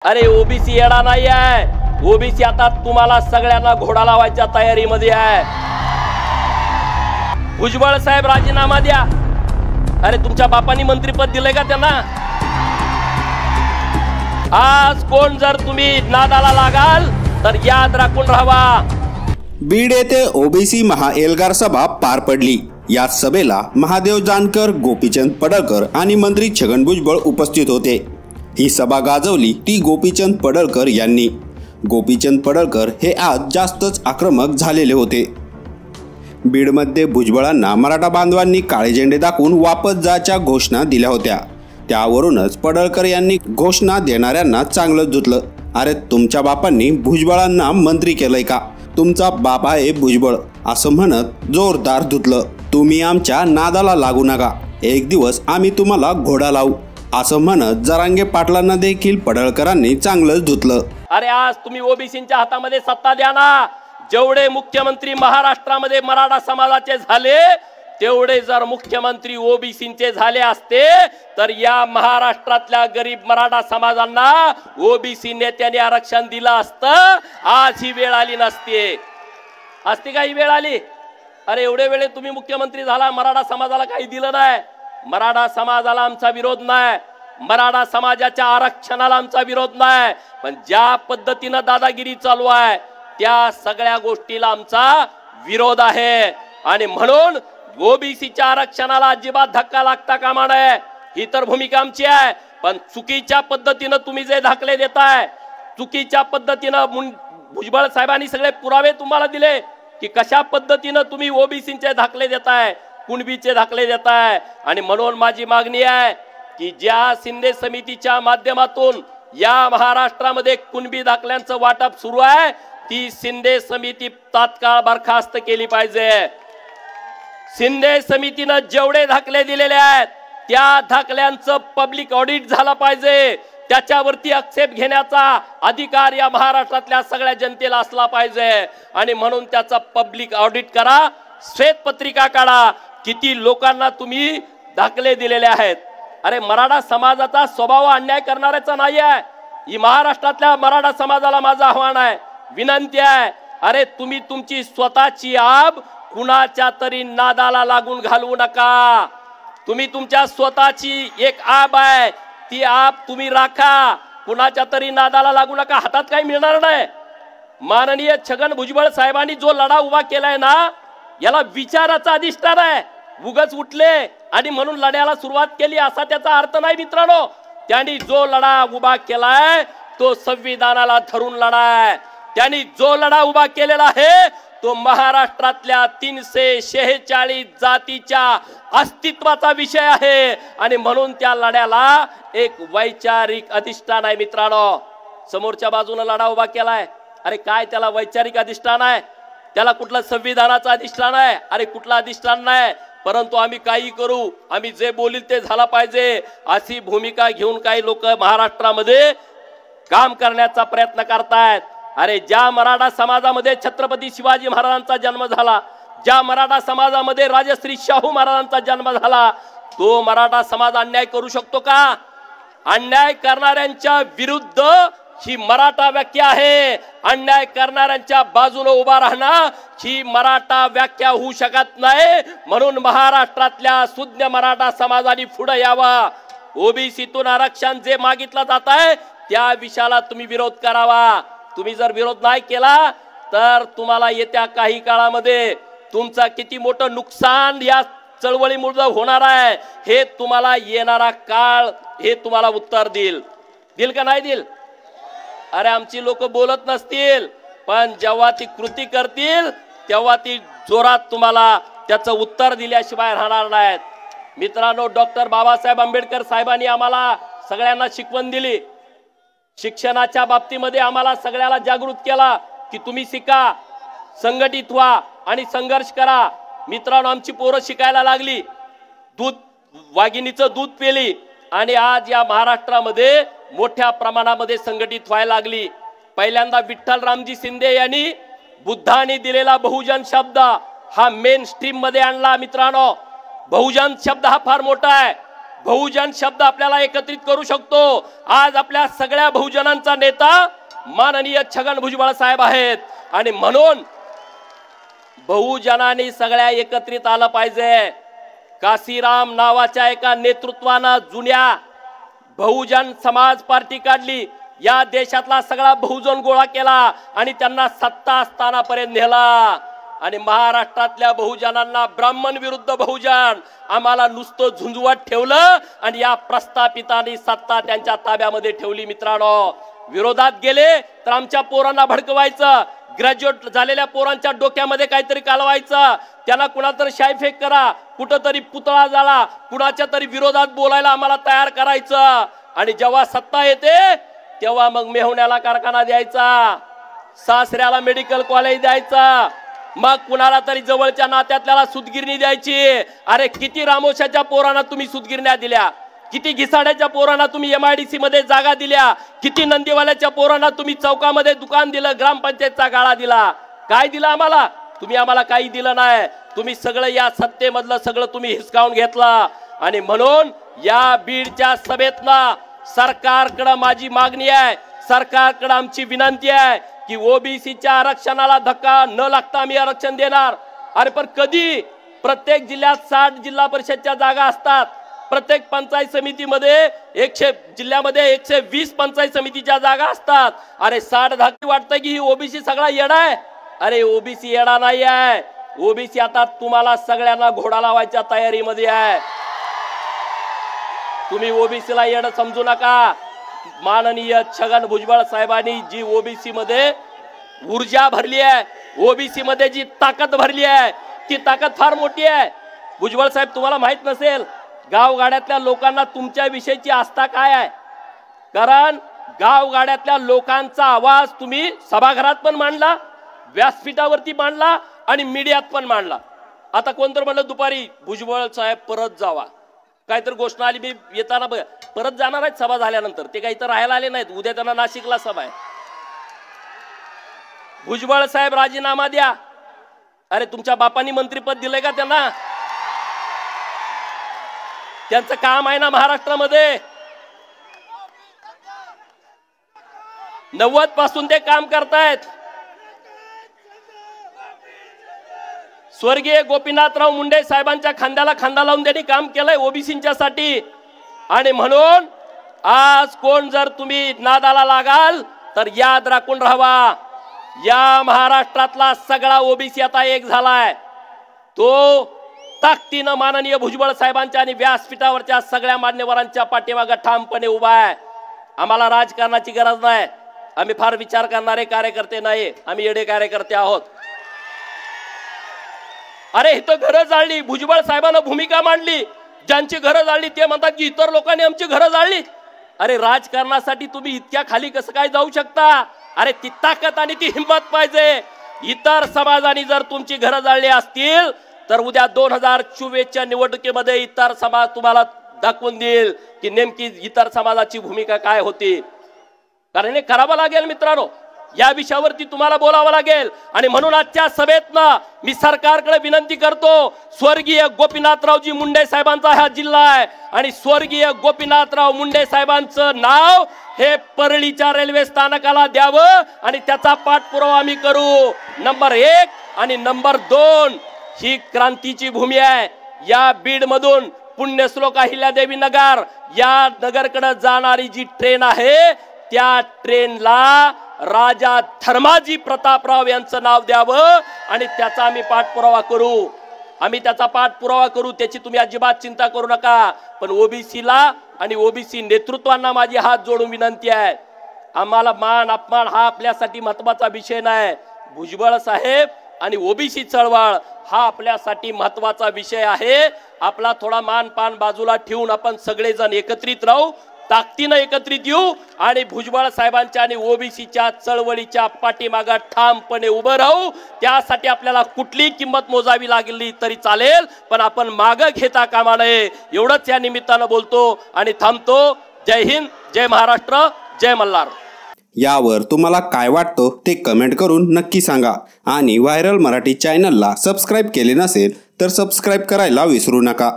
अरे ओबीसी येडा नाही आहे, ओबीसी आता तुम्हाला सगळ्यांना घोडा लावायच्या तयारीमध्ये आहे। भुजबळ साहेब राजीनामा द्या। अरे तुमच्या बापांनी मंत्रीपद दिले का त्यांना? आज कोण जर तुम्ही नादाला लागाल तर याद राखून राहावा। बीड येथे ओबीसी महाएल्गार सभा पार पडली। या सभेला महादेव जानकर, गोपीचंद पडळकर आणि मंत्री छगन भुजबळ उपस्थित होते। ही सभा गाजवली ती गोपीचंद पडळकर यांनी। गोपीचंद पडळकर हे आज जास्तच आक्रमक झालेले होते। बीडमध्ये भुजबळांना मराठा बांधवांनी काळे झेंडे दाखवून वापस जायच्या घोषणा दिल्या होत्या। त्यावरूनच पडळकर यांनी घोषणा देणाऱ्यांना चांगलं धुतलं। अरे तुमच्या बापांनी भुजबळांना मंत्री केलंय का? तुमचा बाप आहे भुजबळ असं म्हणत जोरदार धुतलं। तुम्ही आमच्या नादाला लागू नका, एक दिवस आम्ही तुम्हाला घोडा लावू असं म्हणत जरांगे पाटलांना देखील पडळकरांनी चांगलंच धुतलं। अरे आज तुम्ही ओबीसींच्या हातामध्ये सत्ता द्या ना। जेवढे मुख्यमंत्री महाराष्ट्रामध्ये मराठा समाजाचे झाले तेवढे जर मुख्यमंत्री ओबीसींचे झाले असते तर या महाराष्ट्रातल्या गरीब मराठा समाजांना ओबीसी नेत्यांनी आरक्षण दिलं असतं। आज ही वेळ आली नसते। असती का ही वेळ आली? अरे एवढे वेळे तुम्ही मुख्यमंत्री झाला, मराठा समाजाला काही दिलं नाही। मराठा समाजाला आमचा विरोध नाही, मराठा समाजाच्या आरक्षणाला आमचा विरोध नाही, पण ज्या पद्धतीने दादागिरी चालू आहे त्या सगळ्या गोष्टीला आमचा विरोध आहे। आणि म्हणून ओबीसीच्या आरक्षणाला अजिबात धक्का लागता कामा नये, ही तर भूमिका आमची आहे। पण चुकीच्या पद्धतीने तुम्ही जे दाखले देताय, चुकीच्या पद्धतीने भुजबळ साहेबांनी सगळे पुरावे तुम्हाला दिले की कशा पद्धतीने तुम्ही ओबीसीचे दाखले देताय, कुणबीचे दाखले देताय। आणि म्हणून माझी मागणी आहे की ज्या शिंदे समितीच्या माध्यमातून या महाराष्ट्रामध्ये कुणबी दाखल्यांचं वाटप सुरू आहे ती शिंदे समिती तात्काळ बरखास्त केली पाहिजे। शिंदे समितीने जेवढे दाखले दिलेले आहेत त्या दाखल्यांचं पब्लिक ऑडिट झालं पाहिजे। त्याच्यावरती आक्षेप घेण्याचा अधिकार या महाराष्ट्रातल्या सगळ्या जनतेला असला पाहिजे। आणि म्हणून त्याचा पब्लिक ऑडिट करा, श्वेतपत्रिका काढा, किती लोकांना तुम्ही दाखले दिलेले आहेत। अरे मराठा समाजाचा स्वभाव अन्याय करणाऱ्याचा नाही आहे। ही महाराष्ट्रातल्या मराठा समाजाला माझं आव्हान आहे, विनंती आहे, अरे तुम्ही तुमची स्वतःची आब कुणाच्या तरी नादाला लागून घालवू नका। तुम्ही तुमच्या स्वतःची एक आब आहे, ती आब तुम्ही राखा, कुणाच्या तरी नादाला लागू नका। हातात काही मिळणार नाही। माननीय छगन भुजबळ साहेबांनी जो लढा उभा केलाय ना, याला विचाराचा अधिष्ठान आहे। उगाच उठले आणि म्हणून लढ्याला सुरुवात केली असा त्याचा अर्थ नाही मित्रांनो। त्यांनी जो लढा उभा केलाय तो संविधानाला धरून लढा आहे। त्यांनी जो लढा उभा केलेला आहे तो महाराष्ट्रातल्या 346 जातीच्या अस्तित्वाचा विषय आहे। आणि म्हणून त्या लढ्याला एक वैचारिक अधिष्ठान आहे मित्रांनो। समोरच्या बाजूने लढा उभा केलाय, अरे काय त्याला वैचारिक अधिष्ठान आहे? त्याला कुठलं संविधानाचं अधिष्ठान आहे? अरे कुठलं अधिष्ठान नाही। परंतु आम्ही काही करू, आम्ही जे बोलील ते झाला पाहिजे अशी भूमिका घेऊन काही लोक महाराष्ट्रामध्ये काम करण्याचा प्रयत्न करतायत। अरे ज्या मराठा समाजामध्ये छत्रपती शिवाजी महाराजांचा जन्म झाला, ज्या मराठा समाजामध्ये राजश्री शाहू महाराजांचा जन्म झाला, तो मराठा समाज अन्याय करू शकतो का? अन्याय करणाऱ्यांच्या विरुद्ध ही मराठा व्याख्या आहे। अन्याय करणाऱ्यांच्या बाजूने उभा राहणं ही मराठा व्याख्या होऊ शकत नाही। म्हणून महाराष्ट्रातल्या सुज्ञ मराठा समाजाने पुढे यावा। ओबीसीतून आरक्षण जे मागितलं जात आहे त्या विषयाला तुम्ही विरोध करावा। तुम्ही जर विरोध नाही केला तर तुम्हाला येत्या काही काळामध्ये तुमचा किती मोठं नुकसान या चळवळीमुळे होणार आहे हे तुम्हाला येणारा काळ हे तुम्हाला उत्तर देईल का नाही देईल? अरे आमची लोक बोलत नसतील, पण जेव्हा ती कृती करतील तेव्हा ती जोरात तुम्हाला त्याचं उत्तर दिल्याशिवाय राहणार नाहीत। मित्रांनो, डॉक्टर बाबासाहेब आंबेडकर साहेबांनी आम्हाला सगळ्यांना शिकवण दिली। शिक्षणाच्या बाबतीमध्ये आम्हाला सगळ्याला जागृत केला की तुम्ही शिका, संघटित व्हा आणि संघर्ष करा। मित्रांनो, आमची पोरं शिकायला लागली, वाघिणीचं दूध पेली आणि आज या महाराष्ट्रामध्ये मोठ्या प्रमाणामध्ये संघटित व्हायला लागली। पहिल्यांदा विठ्ठल रामजी शिंदे यांनी बुद्धाने दिलेला बहुजन शब्द हा मेन स्ट्रीम मध्ये आणला। मित्रांनो, बहुजन शब्द हा फार मोठा आहे। बहुजन शब्द आपल्याला एकत्रित करू शकतो। आज आपल्या सगळ्या बहुजनांचा नेता माननीय छगन भुजबळ साहेब आहेत आणि म्हणून बहुजनांनी सगळ्या एकत्रित आलं पाहिजे। काशीराम नावाच्या एका नेतृत्वानं जुन्या बहुजन समाज पार्टी काढली, या देशातला सगळा बहुजन गोळा केला आणि त्यांना सत्ता स्थानापर्यंत नेला आणि महाराष्ट्रातल्या बहुजनांना ब्राह्मण विरुद्ध बहुजन आम्हाला नुसतं झुंजवत ठेवलं आणि या प्रस्थापितांनी सत्ता त्यांच्या ताब्यामध्ये ठेवली। मित्रांनो, विरोधात गेले तर आमच्या पोरांना भडकवायचं, ग्रॅज्युएट झालेल्या पोरांच्या डोक्यामध्ये काहीतरी कालवायचं, त्यांना कुणातरी शायफेक करा, कुठंतरी पुतळा जाळा, कुणाच्या तरी विरोधात बोलायला आम्हाला तयार करायचं आणि जेव्हा सत्ता येते तेव्हा मग मेहुण्याला कारखाना द्यायचा, सासऱ्याला मेडिकल कॉलेज द्यायचा, मग कुणाला तरी जवळच्या नात्यातल्याला सुतगिरणी द्यायची। अरे किती रामोशाच्या पोरांना तुम्ही सुतगिरण्या दिल्या, किती घिसाड्याच्या पोरांना तुम्ही MIDC मध्ये जागा दिल्या, किती नंदीवाल्याच्या पोरांना तुम्ही चौकामध्ये दुकान दिलं, ग्रामपंचायतचा गाळा दिला, काय दिलं आम्हाला? तुम्ही आम्हाला काही दिलं नाही। तुम्ही सगळं या सत्तेमधलं सगळं तुम्ही हिसकावून घेतला आणि म्हणून या बीडच्या सभेतनं सरकारकडे माझी मागणी आहे, सरकारकडे आमची विनंती आहे की ओबीसीच्या आरक्षणाला धक्का न लागता आम्ही आरक्षण देणार। अरे पण कधी? प्रत्येक जिल्ह्यात 60 जिल्हा परिषदच्या जागा असतात, प्रत्येक पंचायत समितीमध्ये 100 जिल्ह्यामध्ये 120 पंचायत समितीच्या जागा असतात। अरे 60 धाकी वाटतं की ही ओबीसी सगळा येडा आहे? अरे ओबीसी येडा नाही आहे, ओबीसी आता तुम्हाला सगळ्यांना घोडा लावायच्या तयारीमध्ये आहे। तुम्ही ओबीसीला येडं समजू नका। माननीय छगन भुजबळ साहेबांनी जी ओबीसी मध्ये ऊर्जा भरली आहे, ओबीसी मध्ये जी ताकद भरली आहे, ती ताकद फार मोठी आहे। भुजबळ साहेब, तुम्हाला माहित नसेल गावगाड्यातल्या लोकांना तुमच्या विषयीची आस्था काय आहे, कारण गावगाड्यातल्या लोकांचा आवाज तुम्ही सभागृहात पण मांडला, व्यासपीठावरती मांडला आणि मीडियात पण मांडला। आता कोणतर म्हणलं दुपारी भुजबळ साहेब परत जावा, काहीतरी घोषणा आली, मी येताना परत जाणार आहेत सभा झाल्यानंतर, ते काही तर राहायला आले नाहीत, उद्या त्यांना नाशिकला सभा आहे। भुजबळ साहेब राजीनामा द्या। अरे तुमच्या बापांनी मंत्रीपद दिलंय का त्यांना? त्यांचं काम आहे ना महाराष्ट्रामध्ये, 90 पासून ते काम करतायत। स्वर्गीय गोपीनाथराव मुंडे साहेबांच्या खांद्याला खांदा लावून त्यांनी काम केलंय ओबीसींच्या साठी आणि म्हणून आज कोण जर तुम्ही नादाला लागाल तर याद राखून राहावा, या महाराष्ट्रातला सगळा ओबीसी आता एक झालाय, तो ताकदीनं माननीय भुजबळ साहेबांच्या आणि व्यासपीठावरच्या सगळ्या मान्यवरांच्या पाठीमागे ठामपणे उभा आहे। आम्हाला राजकारणाची गरज नाही, आम्ही फार विचार करणारे कार्यकर्ते नाही, आम्ही येडे कार्यकर्ते आहोत। अरे इथं घरं जाळली, भुजबळ साहेबांना भूमिका मांडली, ज्यांची घरं जाळली ते म्हणतात की इतर लोकांनी आमची घरं जाळली। अरे राजकारणासाठी तुम्ही इतक्या खाली कसं काय जाऊ शकता? अरे ती ताकद आणि ती हिंमत पाहिजे। इतर समाजाने जर तुमची घरं जाळली असतील तर उद्या 2024च्या निवडणुकीमध्ये इतर समाज तुम्हाला दाखवून देईल की नेमकी इतर समाजाची भूमिका काय होती, कारण हे करावं लागेल मित्रांनो, या विषयावरती तुम्हाला बोलावं लागेल। आणि म्हणून आजच्या सभेतनं मी सरकारकडे विनंती करतो, स्वर्गीय गोपीनाथरावजी मुंडे साहेबांचा हा जिल्हा आहे आणि स्वर्गीय गोपीनाथराव मुंडे साहेबांचं नाव हे परळीच्या रेल्वे स्थानकाला द्यावं आणि त्याचा पाठपुरावा आम्ही करू। नंबर 1 आणि नंबर 2 ही क्रांतीची भूमी आहे। या बीड मधून पुण्यश्लोक अहिल्यादेवी नगर या नगरकडे जाणारी जी ट्रेन आहे त्या ट्रेनला राजा धर्माजी प्रतापराव यांचं नाव द्यावं आणि त्याचा आम्ही पाठपुरावा करू, आम्ही त्याचा पाठपुरावा करू, त्याची तुम्ही अजिबात चिंता करू नका। पण ओबीसीला आणि ओबीसी नेतृत्वांना माझी हात जोडून विनंती आहे, आम्हाला मान अपमान हा आपल्यासाठी महत्त्वाचा विषय नाही, भुजबळ साहेब आणि ओबीसी चळवळ हा आपल्यासाठी महत्त्वाचा विषय आहे। आपला थोडा मान पान बाजूला ठेवून आपण सगळेजण एकत्रित राहू, ताकदीनं एकत्रित येऊ आणि भुजबळ साहेबांच्या आणि ओबीसीच्या चळवळीच्या पाठीमागे ठामपणे उभं राहू। त्यासाठी आपल्याला कुठली किंमत मोजावी लागली तरी चालेल, पण आपण मागे घेता कामा नये, एवढंच या निमित्तानं बोलतो आणि थांबतो। जय हिंद, जय महाराष्ट्र, जय मल्हार। यावर तुम्हाला काय वाटतं ते कमेंट करून नक्की सांगा आणि व्हायरल मराठी चॅनलला सबस्क्राईब केले नसेल तर सबस्क्राईब करायला विसरू नका।